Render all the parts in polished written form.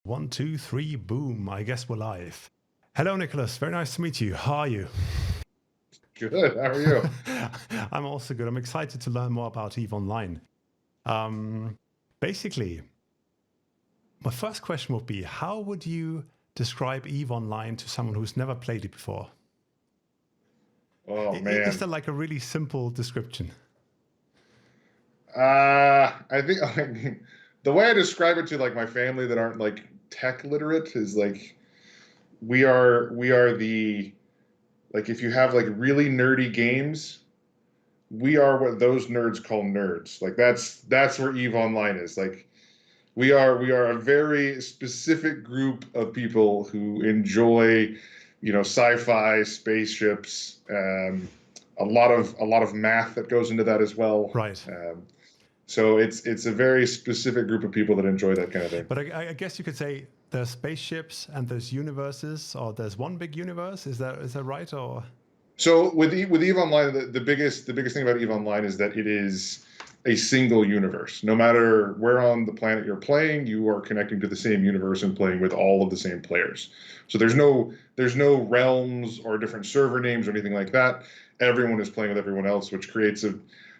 One, two, three, boom. I guess we're live. Hello, Nicholas. Very nice to meet you. How are you? Good. How are you? I'm also good. I'm excited to learn more about EVE Online. Basically, my first question would be, how would you describe EVE Online to someone who's never played it before? Oh Is man. there like a really simple description? I think the way I describe it to like my family that aren't like tech literate is like we are the like if you have like really nerdy games, we are what those nerds call nerds. Like that's where EVE Online is. Like we are a very specific group of people who enjoy, sci-fi, spaceships, a lot of math that goes into that as well. Right. So it's a very specific group of people that enjoy that kind of thing. But I guess you could say there's spaceships and there's universes, or there's one big universe. Is that right? Or So with EVE Online, the biggest thing about EVE Online is that it is a single universe. No matter where on the planet you're playing, you are connecting to the same universe and playing with all of the same players. So there's no realms or different server names or anything like that. Everyone is playing with everyone else, which creates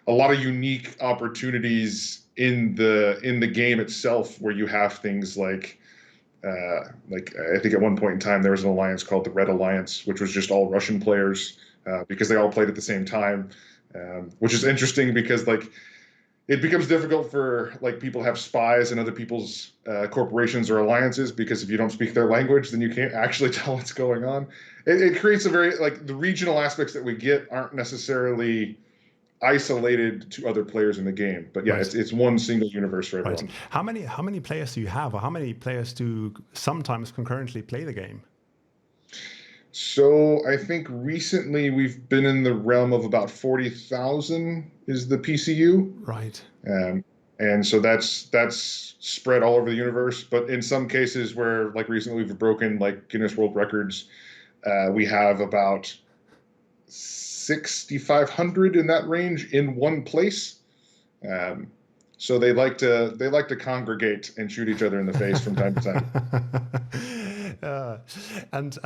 a lot of unique opportunities in the game itself, where you have things like I think at one point in time there was an alliance called the Red Alliance, which was just all Russian players because they all played at the same time, which is interesting because like it becomes difficult for like people to have spies in other people's corporations or alliances, because if you don't speak their language, then you can't actually tell what's going on. It creates a very like the regional aspects that we get aren't necessarily isolated to other players in the game, but yeah, right. it's one single universe for everyone. Right. How many players do you have, or how many players do sometimes concurrently play the game? So I think recently we've been in the realm of about 40,000 is the PCU. Right. And so that's spread all over the universe. But in some cases where like recently we've broken like Guinness World Records, we have about 6,500 in that range in one place. So they like to congregate and shoot each other in the face from time to time. And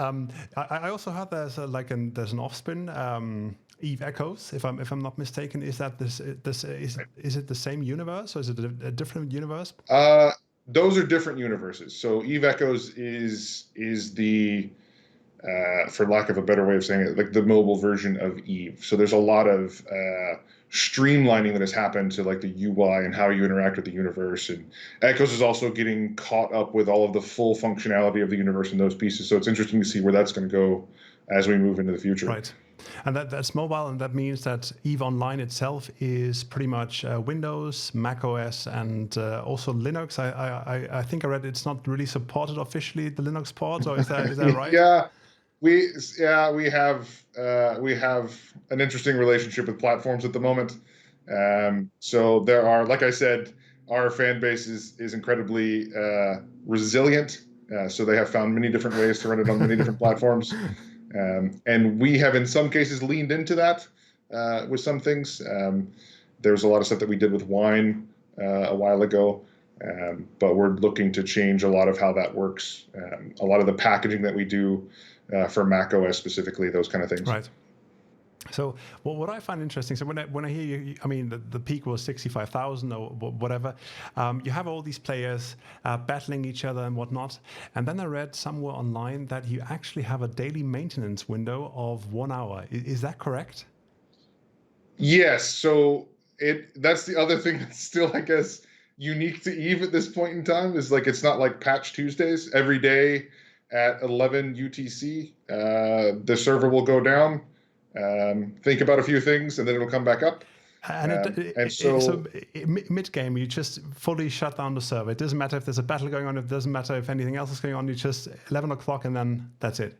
I also heard there's there's an offspin, Eve Echoes, if I'm not mistaken. Is that this is it the same universe, or is it a different universe? Those are different universes. So Eve Echoes is the for lack of a better way of saying it, like the mobile version of Eve. So there's a lot of streamlining that has happened to like the UI and how you interact with the universe. And Echoes is also getting caught up with all of the full functionality of the universe in those pieces. So it's interesting to see where that's going to go as we move into the future. Right. And that's mobile, and that means that EVE Online itself is pretty much Windows, Mac OS, and also Linux. I think I read it's not really supported officially, the Linux port, or is that right? Yeah. We have an interesting relationship with platforms at the moment. So there are, like I said, our fan base is incredibly resilient. So they have found many different ways to run it on many different platforms. And we have in some cases leaned into that with some things. There's a lot of stuff that we did with Wine a while ago. But we're looking to change a lot of how that works. A lot of the packaging that we do for Mac OS specifically, those kind of things. Right. So what I find interesting, so when I hear you, I mean, the peak was 65,000 or whatever. You have all these players battling each other and whatnot. And then I read somewhere online that you actually have a daily maintenance window of 1 hour. Is that correct? Yes. So that's the other thing that's still, I guess, unique to Eve at this point in time, is like it's not like Patch Tuesdays. Every day at 11 UTC, the server will go down, think about a few things, and then it'll come back up. So mid game, you just fully shut down the server. It doesn't matter if there's a battle going on. It doesn't matter if anything else is going on. You just 11 o'clock, and then that's it.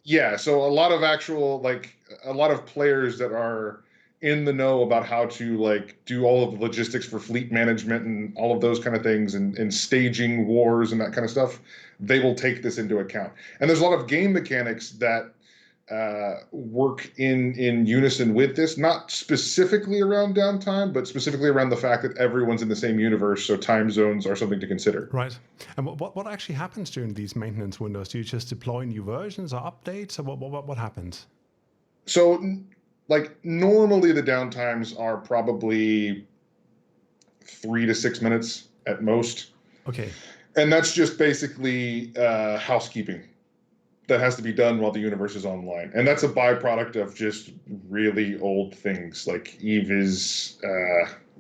Yeah. So a lot of players that are in the know about how to like do all of the logistics for fleet management and all of those kind of things, and staging wars and that kind of stuff, they will take this into account. And there's a lot of game mechanics that work in unison with this, not specifically around downtime, but specifically around the fact that everyone's in the same universe, so time zones are something to consider. Right. And what actually happens during these maintenance windows? Do you just deploy new versions or updates, or what happens? So, like, normally the downtimes are probably 3 to 6 minutes at most. Okay. And that's just basically housekeeping that has to be done while the universe is online. And that's a byproduct of just really old things. Like Eve is,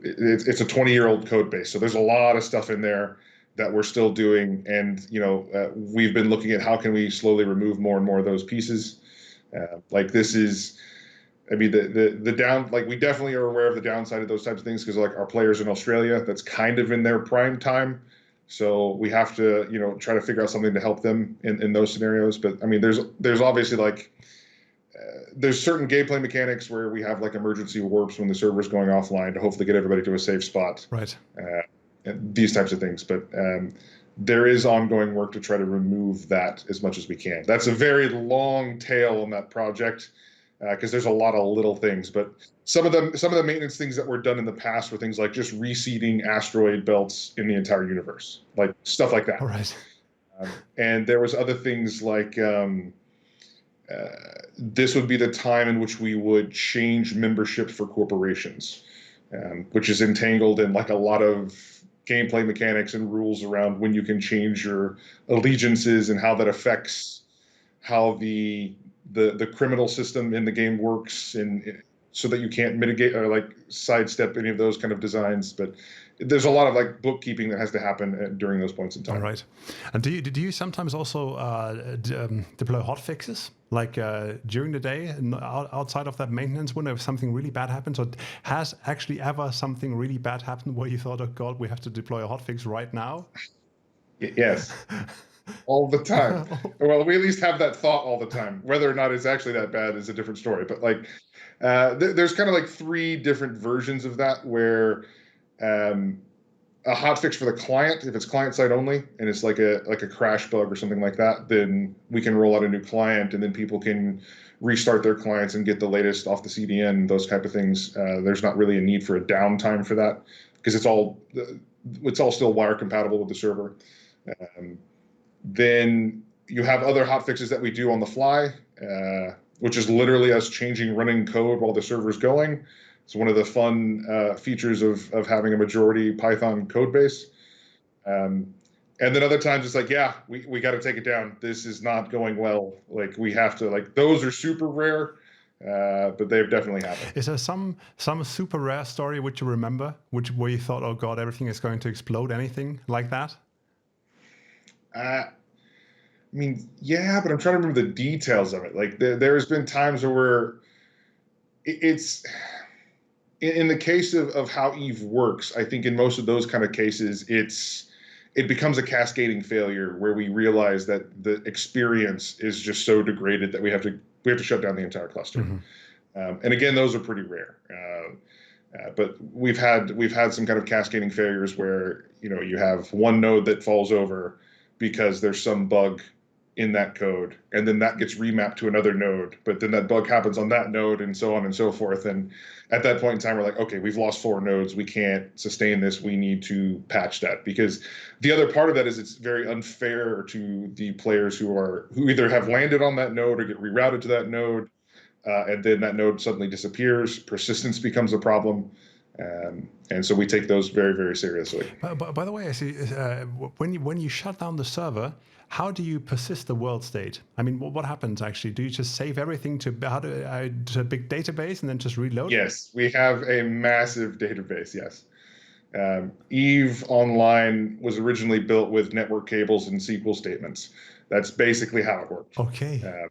it's a 20-year-old code base. So there's a lot of stuff in there that we're still doing. And, we've been looking at how can we slowly remove more and more of those pieces. Like this is, I mean, the down, like we definitely are aware of the downside of those types of things because like our players in Australia, that's kind of in their prime time. So we have to, try to figure out something to help them in those scenarios. But I mean, there's obviously like, there's certain gameplay mechanics where we have like emergency warps when the server's going offline to hopefully get everybody to a safe spot. Right. And these types of things. But there is ongoing work to try to remove that as much as we can. That's a very long tail on that project. Because there's a lot of little things, but some of the maintenance things that were done in the past were things like just reseeding asteroid belts in the entire universe, like stuff like that. All right. And there was other things like this would be the time in which we would change membership for corporations, which is entangled in like a lot of gameplay mechanics and rules around when you can change your allegiances and how that affects how the criminal system in the game works, and so that you can't mitigate or like sidestep any of those kind of designs. But there's a lot of like bookkeeping that has to happen during those points in time. All right. And do you sometimes also deploy hotfixes like during the day and outside of that maintenance window if something really bad happens? Or has actually ever something really bad happened where you thought, oh God, we have to deploy a hotfix right now? Yes. All the time. Well, we at least have that thought all the time. Whether or not it's actually that bad is a different story. But like, there's kind of like 3 different versions of that where a hotfix for the client, if it's client side only, and it's like a crash bug or something like that, then we can roll out a new client, and then people can restart their clients and get the latest off the CDN, those type of things. There's not really a need for a downtime for that because it's all still wire compatible with the server. Then you have other hotfixes that we do on the fly, which is literally us changing running code while the server's going. It's one of the fun features of having a majority Python code base. And then other times it's like, yeah, we got to take it down. This is not going well. Like we have to, like those are super rare, but they've definitely happened. Is there some super rare story which you remember, where you thought, oh God, everything is going to explode? Anything like that? I mean, yeah, but I'm trying to remember the details of it. Like there's been times where it's in the case of how Eve works. I think in most of those kind of cases, it becomes a cascading failure where we realize that the experience is just so degraded that we have to shut down the entire cluster. Mm-hmm. And again, those are pretty rare. But we've had some kind of cascading failures where you have one node that falls over because there's some bug in that code, and then that gets remapped to another node, but then that bug happens on that node, and so on and so forth. And at that point in time, we're like, okay, we've lost 4 nodes. We can't sustain this. We need to patch that, because the other part of that is it's very unfair to the players who either have landed on that node or get rerouted to that node, and then that node suddenly disappears. Persistence becomes a problem. And so we take those very, very seriously. By the way, I see when you shut down the server, how do you persist the world state? I mean, what happens actually? Do you just save everything to a big database and then just reload? Yes, we have a massive database. Yes. Eve Online was originally built with network cables and SQL statements. That's basically how it works. Okay.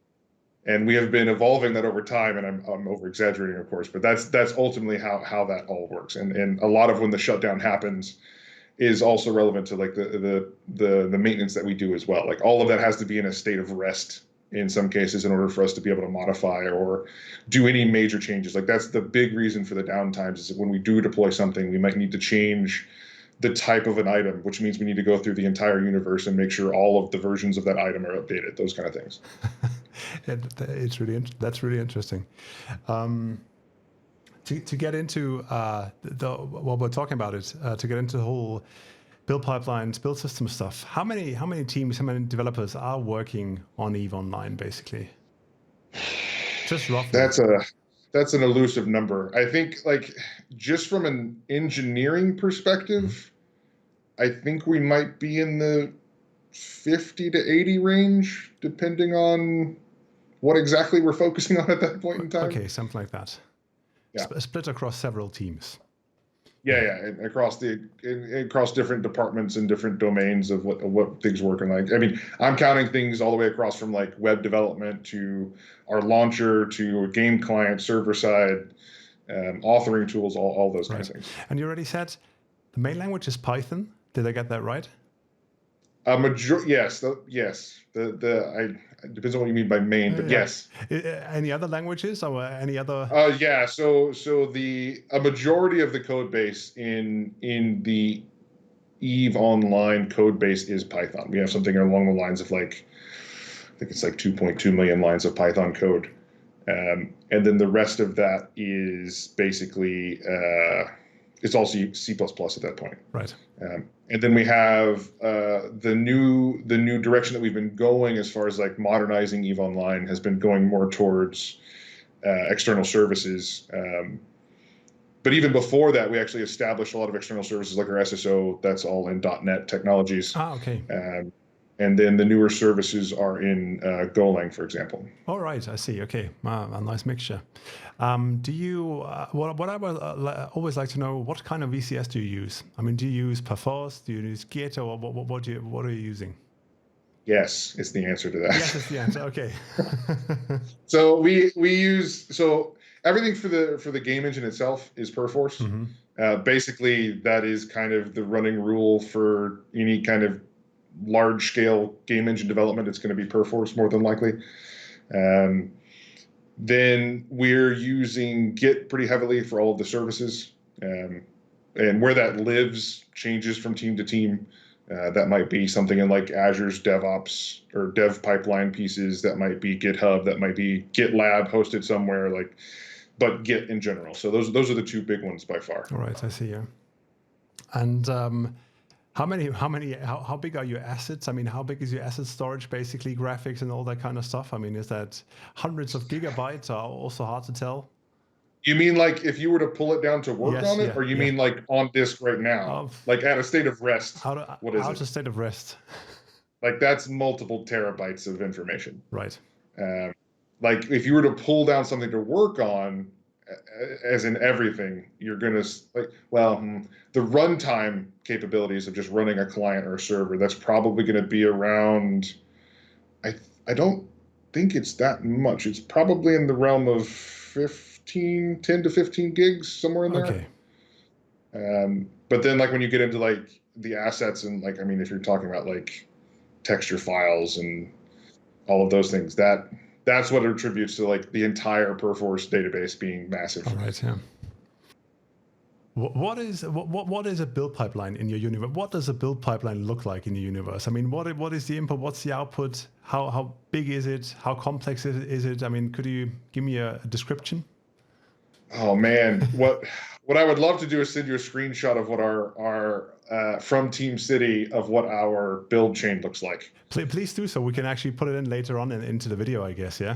And we have been evolving that over time, and I'm over exaggerating, of course, but that's ultimately how that all works. And a lot of when the shutdown happens is also relevant to like the maintenance that we do as well. Like all of that has to be in a state of rest in some cases in order for us to be able to modify or do any major changes. Like that's the big reason for the downtimes, is that when we do deploy something, we might need to change the type of an item, which means we need to go through the entire universe and make sure all of the versions of that item are updated, those kind of things. That's really interesting. To get into what we're talking about to get into the whole build pipelines, build system stuff. How many teams, how many developers are working on EVE Online, basically? Just roughly. That's an elusive number. I think, like, just from an engineering perspective, I think we might be in the 50 to 80 range, depending on what exactly we're focusing on at that point in time. Okay, something like that. Yeah. Split across several teams. Yeah, across different departments and different domains of what things working like. I mean, I'm counting things all the way across from like web development to our launcher to a game client, server side, authoring tools, all those kind of things. And you already said the main language is Python. Did I get that right? Yes. It depends on what you mean by main, but yes. Any other languages or any other? Yeah. So a majority of the code base in the EVE Online code base is Python. We have something along the lines of like, I think it's like 2.2 million lines of Python code, and then the rest of that is basically it's all C++ at that point. Right. And then we have the new direction that we've been going as far as like modernizing EVE Online has been going more towards external services. But even before that, we actually established a lot of external services like our SSO. That's all in .NET technologies. Okay. And then the newer services are in Golang, for example. All right, I see. Okay, a nice mixture. Do you? What I would always like to know, what kind of VCS do you use? I mean, do you use Perforce? Do you use Git, or what are you using? Yes, it's the answer to that. Yes, it's the answer. Okay. So we use everything for the game engine itself is Perforce. Mm-hmm. Basically, that is kind of the running rule for any kind of large-scale game engine development. It's going to be Perforce more than likely. Then we're using Git pretty heavily for all of the services, and where that lives changes from team to team. That might be something in like Azure's DevOps or Dev pipeline pieces. That might be GitHub. That might be GitLab hosted somewhere. But Git in general. So those are the two big ones by far. All right, I see. Yeah. And how big are your assets? I mean, how big is your asset storage, basically graphics and all that kind of stuff? I mean, is that hundreds of gigabytes, or also hard to tell? You mean like if you were to pull it down to work on it, or you mean like on disk right now, like at a state of rest? What is it? Out of state of rest. Like that's multiple terabytes of information. Right. Like if you were to pull down something to work on, as in everything, you're going to the runtime capabilities of just running a client or a server, that's probably going to be around, I don't think it's that much. It's probably in the realm of 10 to 15 gigs, somewhere in there. Okay. But then like when you get into like the assets and like, I mean, if you're talking about like texture files and all of those things, that's what attributes to like the entire Perforce database being massive. All right, yeah. What is a build pipeline in your universe? What does a build pipeline look like in your universe? I mean, what is the input? What's the output? How big is it? How complex is it? I mean, could you give me a description? Oh man, what I would love to do is send you a screenshot of what our from Team City of what our build chain looks like. Please do so. We can actually put it in later on into the video, I guess. Yeah.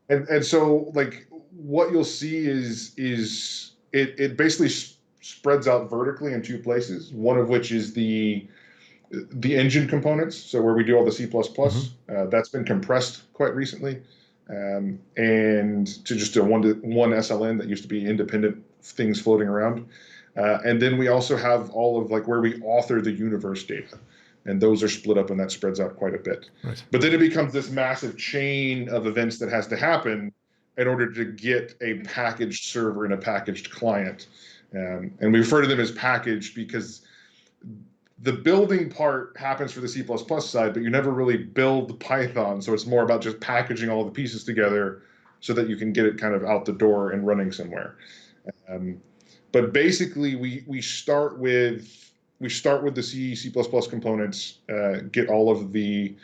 And so like what you'll see is it basically spreads out vertically in two places. One of which is the engine components. So where we do all the C++, that's been compressed quite recently. And to just a one SLN that used to be independent things floating around. And then we also have all of like where we author the universe data, and those are split up and that spreads out quite a bit. Right. But then it becomes this massive chain of events that has to happen in order to get a packaged server and a packaged client. And we refer to them as packaged because the building part happens for the C++ side, but you never really build Python. So it's more about just packaging all the pieces together so that you can get it kind of out the door and running somewhere. But basically we start with we start with the C components, get all of the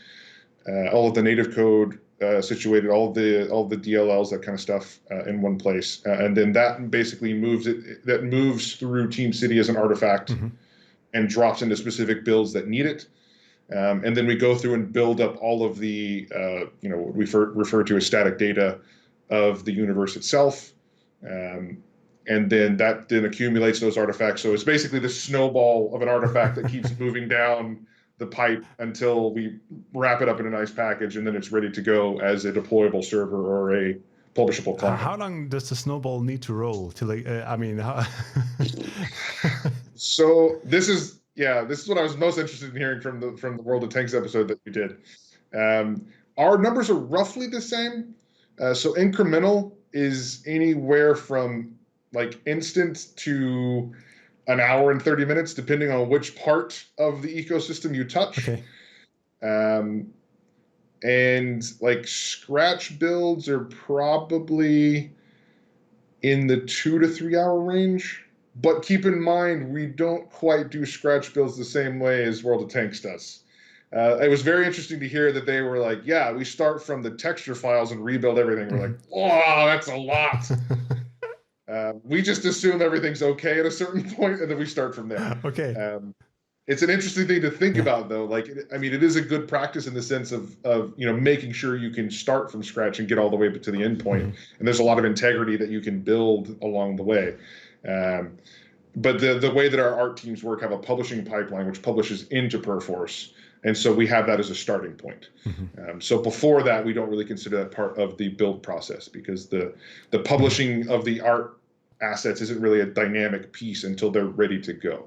native code situated, all the DLLs, that kind of stuff in one place, and then that basically moves through Team City as an artifact and drops into specific builds that need it. And then we go through and build up all of the, what we refer to as static data of the universe itself. And then that accumulates those artifacts. So it's basically the snowball of an artifact that keeps moving down the pipe until we wrap it up in a nice package, and then it's ready to go as a deployable server or a publishable client. How long does the snowball need to roll till So this is what I was most interested in hearing from the World of Tanks episode that we did. Our numbers are roughly the same. So incremental is anywhere from like instant to an hour and 30 minutes, depending on which part of the ecosystem you touch. Okay. And like scratch builds are probably in the 2 to 3 hour range. But keep in mind, we don't quite do scratch builds the same way as World of Tanks does. It was very interesting to hear that they were like, yeah, we start from the texture files and rebuild everything. We're like, wow, that's a lot. We just assume everything's okay at a certain point, and then we start from there. Okay. It's an interesting thing to think about, though. Like, I mean, it is a good practice in the sense of making sure you can start from scratch and get all the way to the end point. And there's a lot of integrity that you can build along the way. But the way that our art teams work have a publishing pipeline which publishes into Perforce. And so we have that as a starting point. So before that, we don't really consider that part of the build process, because the publishing of the art assets isn't really a dynamic piece until they're ready to go.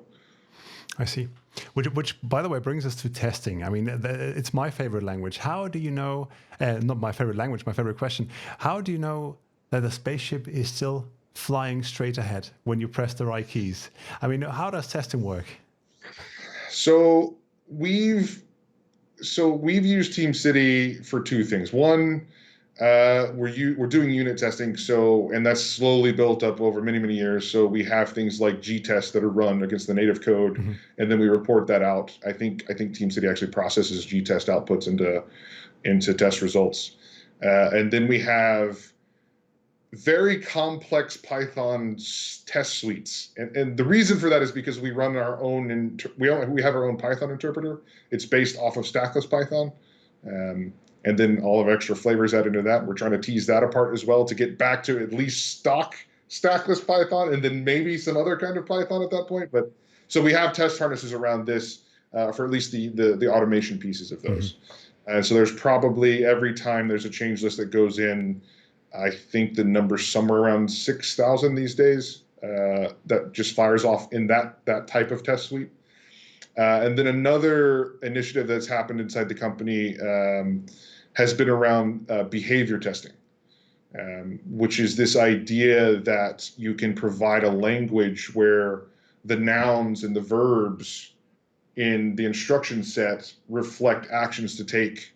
I see. Which, by the way, brings us to testing. I mean, it's my favorite language. How do you know, not my favorite language, my favorite question, how do you know that the spaceship is still flying straight ahead when you press the right keys? I mean, how does testing work? So we've used Team City for two things. One, we're doing unit testing, and that's slowly built up over many years. So we have things like G-tests that are run against the native code, and then we report that out. I think Team City actually processes G-test outputs into test results, and then we have very complex Python test suites, and the reason for that is because we run our own. We have our own Python interpreter. It's based off of stackless Python, and then all of extra flavors added into that. We're trying to tease that apart as well to get back to at least stock stackless Python, and then maybe some other kind of Python at that point. But so we have test harnesses around this for at least the automation pieces of those. And so there's probably every time there's a change list that goes in, I think the number's somewhere around 6,000 these days that just fires off in that type of test suite. And then another initiative that's happened inside the company has been around behavior testing, which is this idea that you can provide a language where the nouns and the verbs in the instruction set reflect actions to take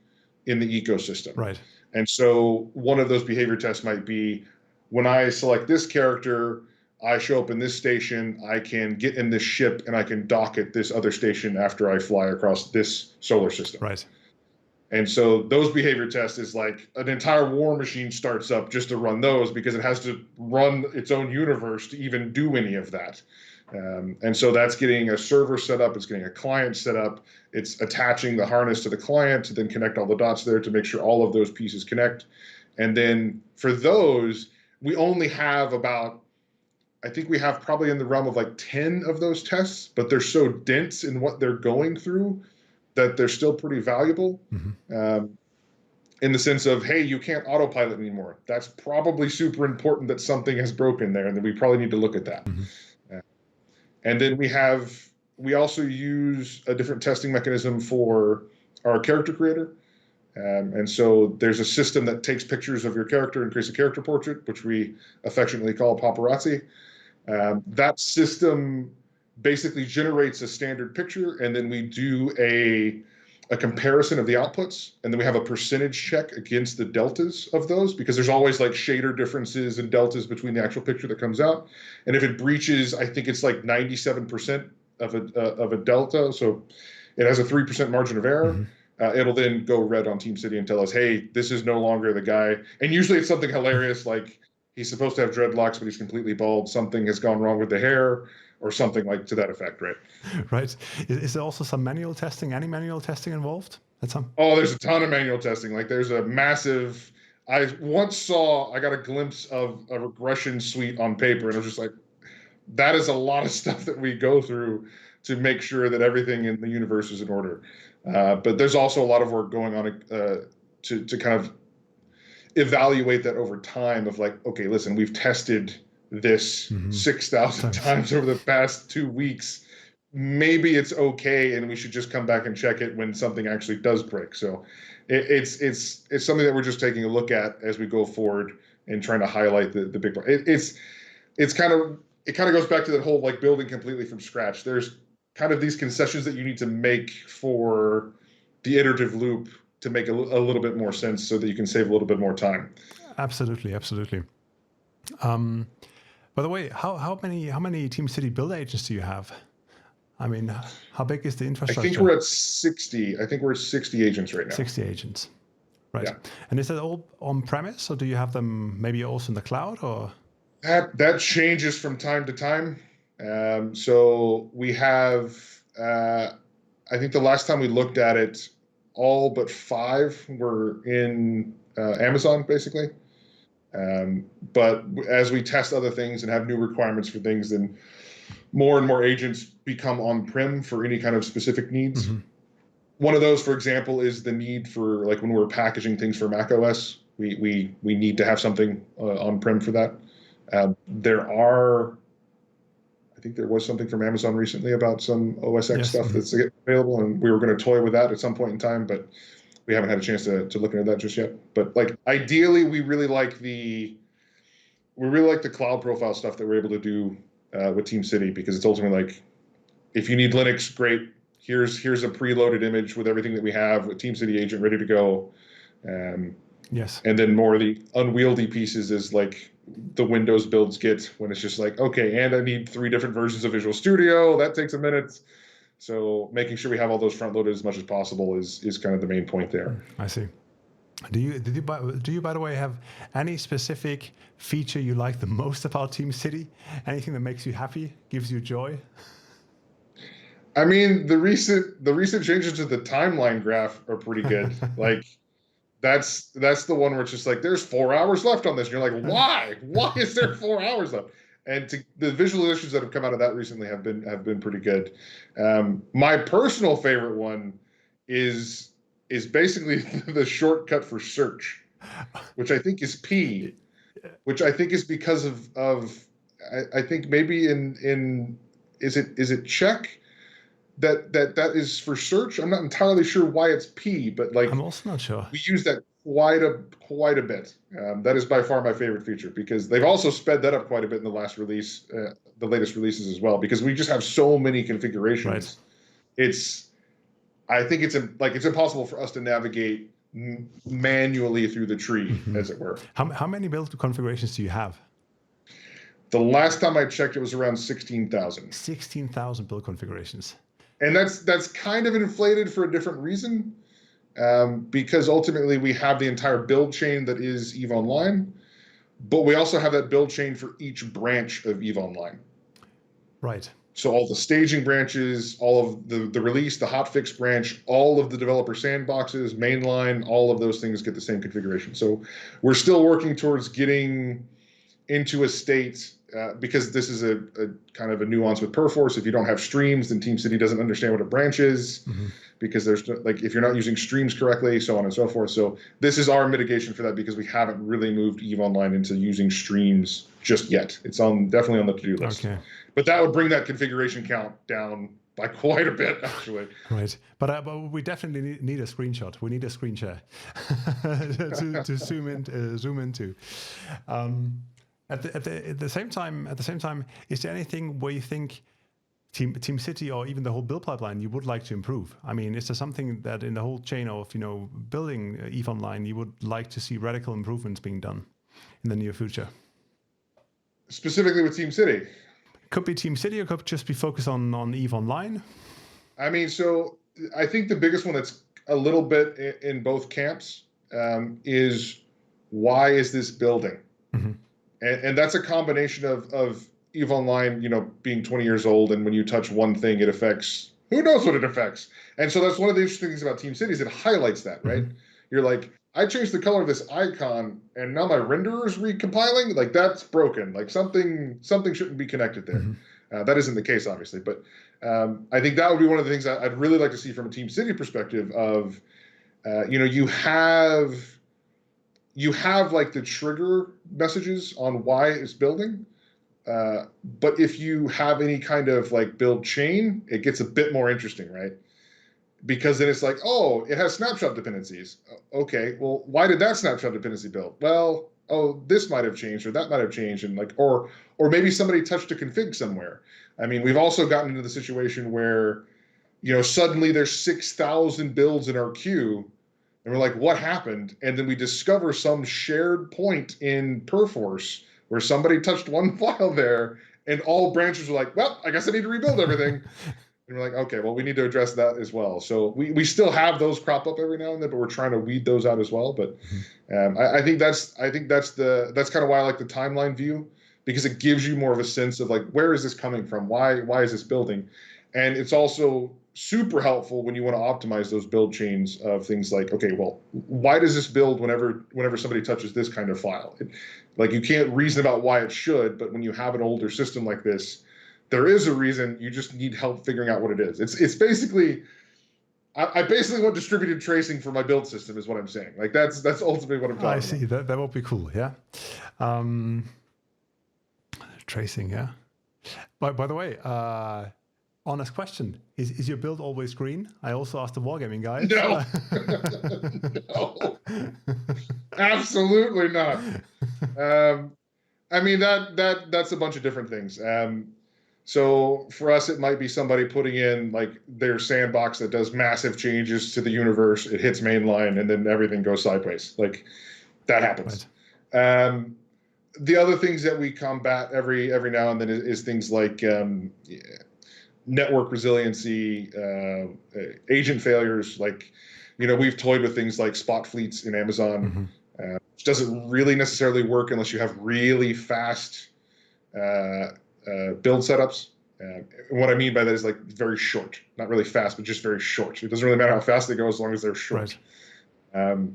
in the ecosystem. Right. And so one of those behavior tests might be, when I select this character, I show up in this station, I can get in this ship, and I can dock at this other station after I fly across this solar system. Right. And so those behavior tests is like an entire war machine starts up just to run those, because it has to run its own universe to even do any of that. And so that's getting a server set up, it's getting a client set up, it's attaching the harness to the client to then connect all the dots there to make sure all of those pieces connect. And then for those, we only have I think we have probably in the realm of like 10 of those tests, but they're so dense in what they're going through that they're still pretty valuable. In the sense of, hey, you can't autopilot anymore. That's probably super important that something has broken there, and then we probably need to look at that. And then we also use a different testing mechanism for our character creator. And so there's a system that takes pictures of your character and creates a character portrait, which we affectionately call paparazzi. That system basically generates a standard picture, and then we do a comparison of the outputs, and then we have a percentage check against the deltas of those, because there's always like shader differences and deltas between the actual picture that comes out. And if it breaches, I think it's like 97% of a delta, so it has a 3% margin of error. It'll then go red on Team City and tell us, hey, this is no longer the guy. And usually it's something hilarious, like he's supposed to have dreadlocks, but he's completely bald. Something has gone wrong with the hair, or something like to that effect, right? Right. Is there also some manual testing, any manual testing involved? Oh, there's a ton of manual testing. Like there's a massive, I got a glimpse of a regression suite on paper, and I was just like, that is a lot of stuff that we go through to make sure that everything in the universe is in order. But there's also a lot of work going on to kind of evaluate that over time of like, okay, listen, we've tested this 6,000 times over the past 2 weeks. Maybe it's okay, and we should just come back and check it when something actually does break. So it's something that we're just taking a look at as we go forward and trying to highlight the big part. It kind of goes back to that whole like building completely from scratch. There's kind of these concessions that you need to make for the iterative loop to make a little bit more sense, so that you can save a little bit more time. Absolutely. By the way, how many Team City build agents do you have? I mean, how big is the infrastructure? I think we're at 60. I think we're at 60 agents right now. 60 agents, right? Yeah. And is that all on premise, or do you have them maybe also in the cloud, or? That changes from time to time. So we have, I think the last time we looked at it, all but 5 were in Amazon, basically. But as we test other things and have new requirements for things, then more and more agents become on-prem for any kind of specific needs. One of those, for example, is the need for, like, when we're packaging things for Mac OS, we need to have something on-prem for that. I think there was something from Amazon recently about some OS X stuff that's available, and we were going to toy with that at some point in time, but we haven't had a chance to look into that just yet. But like, ideally, we really like the cloud profile stuff that we're able to do with Team City, because it's ultimately like, if you need Linux, great. Here's a preloaded image with everything that we have with Team City agent ready to go. Yes. And then more of the unwieldy pieces is like the Windows builds get, when it's just like, okay, and I need 3 different versions of Visual Studio. That takes a minute. So making sure we have all those front loaded as much as possible is kind of the main point there. I see. Do you, by the way, have any specific feature you like the most about Team City? Anything that makes you happy, gives you joy? I mean, the recent changes to the timeline graph are pretty good. Like, that's the one where it's just like, there's 4 hours left on this. And you're like, why? Why is there 4 hours left? And the visualizations that have come out of that recently have been pretty good. My personal favorite one is basically the shortcut for search, which I think is P, which I think is because of I think maybe in is it Czech that is for search. I'm not entirely sure why it's P, but like, I'm also not sure. We use that quite a bit. That is by far my favorite feature, because they've also sped that up quite a bit in the last release, the latest releases as well, because we just have so many configurations. Right. I think it's impossible for us to navigate manually through the tree, as it were. How many build configurations do you have? The last time I checked, it was around 16,000. 16,000 build configurations. And that's kind of inflated for a different reason, because ultimately we have the entire build chain that is EVE Online, but we also have that build chain for each branch of EVE Online. Right. So all the staging branches, all of the release, the hotfix branch, all of the developer sandboxes, mainline, all of those things get the same configuration. So we're still working towards getting into a state, because this is a kind of a nuance with Perforce. If you don't have streams, then Team City doesn't understand what a branch is, because there's like, if you're not using streams correctly, so on and so forth. So this is our mitigation for that, because we haven't really moved EVE Online into using streams just yet. It's definitely on the to-do list. Okay. But that would bring that configuration count down by quite a bit, actually. Right, but we definitely need a screenshot. We need a screen share to zoom into. At the same time, is there anything where you think Team City or even the whole build pipeline you would like to improve? I mean, is there something that in the whole chain of building EVE Online you would like to see radical improvements being done in the near future? Specifically with Team City. Could be Team City, or could just be focused on EVE Online. I mean, so I think the biggest one that's a little bit in both camps is, why is this building? Mm-hmm. And that's a combination of EVE Online, being 20 years old, and when you touch one thing, it affects, who knows what it affects. And so that's one of the interesting things about Team Cities. It highlights that, right? Mm-hmm. You're like, I changed the color of this icon, and now my renderer is recompiling. Like, that's broken. Like, something shouldn't be connected there. Mm-hmm. That isn't the case, obviously, but I think that would be one of the things I'd really like to see from a Team City perspective. Of, you have like the trigger messages on why it's building, but if you have any kind of like build chain, it gets a bit more interesting, right? Because then it's like, oh, it has snapshot dependencies. Okay, well, why did that snapshot dependency build? Well, oh, this might have changed, or that might have changed, and like, or maybe somebody touched a config somewhere. I mean, we've also gotten into the situation where, suddenly there's 6,000 builds in our queue, and we're like, what happened? And then we discover some shared point in Perforce where somebody touched one file there, and all branches were like, well, I guess I need to rebuild everything. And we're like, okay, well, we need to address that as well. So we still have those crop up every now and then, but we're trying to weed those out as well. But I think that's kind of why I like the timeline view, because it gives you more of a sense of like, where is this coming from? Why is this building? And it's also super helpful when you want to optimize those build chains of things like, okay, well, why does this build whenever somebody touches this kind of file? Like, you can't reason about why it should, but when you have an older system like this, there is a reason. You just need help figuring out what it is. It's basically, I basically want distributed tracing for my build system, is what I'm saying. Like, that's ultimately what I'm talking about. I see. That would be cool. Yeah. Tracing. Yeah. By the way, honest question: Is your build always green? I also asked the wargaming guys. No. No. Absolutely not. I mean, that's a bunch of different things. So for us, it might be somebody putting in like their sandbox that does massive changes to the universe. It hits mainline, and then everything goes sideways. Like, that happens. Right. The other things that we combat every now and then is things like network resiliency, agent failures. Like, we've toyed with things like spot fleets in Amazon, which doesn't really necessarily work unless you have really fast build setups. And what I mean by that is like very short, not really fast, but just very short. It doesn't really matter how fast they go as long as they're short. Right.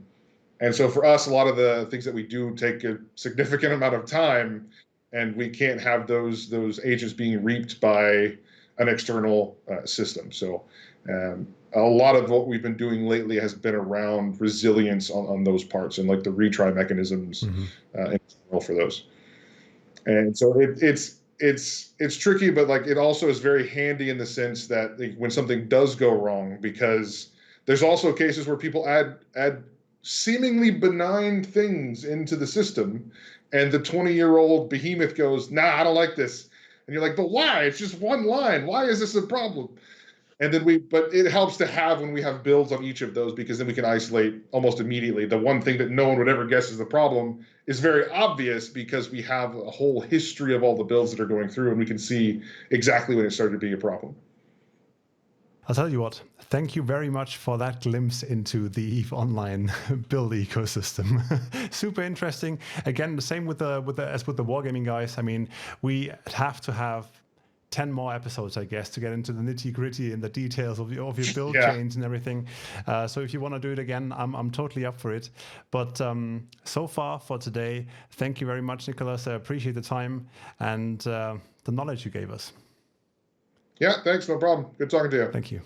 And so for us, a lot of the things that we do take a significant amount of time, and we can't have those agents being reaped by an external system. So a lot of what we've been doing lately has been around resilience on those parts, and like the retry mechanisms for those. And so it's tricky, but like, it also is very handy in the sense that like, when something does go wrong, because there's also cases where people add seemingly benign things into the system, and the 20-year-old behemoth goes, nah, I don't like this. And you're like, but why? It's just one line. Why is this a problem? And then but it helps to have when we have builds on each of those, because then we can isolate almost immediately. The one thing that no one would ever guess is the problem is very obvious, because we have a whole history of all the builds that are going through, and we can see exactly when it started to be a problem. I'll tell you what, thank you very much for that glimpse into the EVE Online build ecosystem. Super interesting. Again, the same with the wargaming guys. I mean, we have to have 10 more episodes, I guess, to get into the nitty gritty and the details of your build chains and everything. So if you want to do it again, I'm totally up for it. But so far for today, thank you very much, Nicholas. I appreciate the time and the knowledge you gave us. Yeah, thanks. No problem. Good talking to you. Thank you.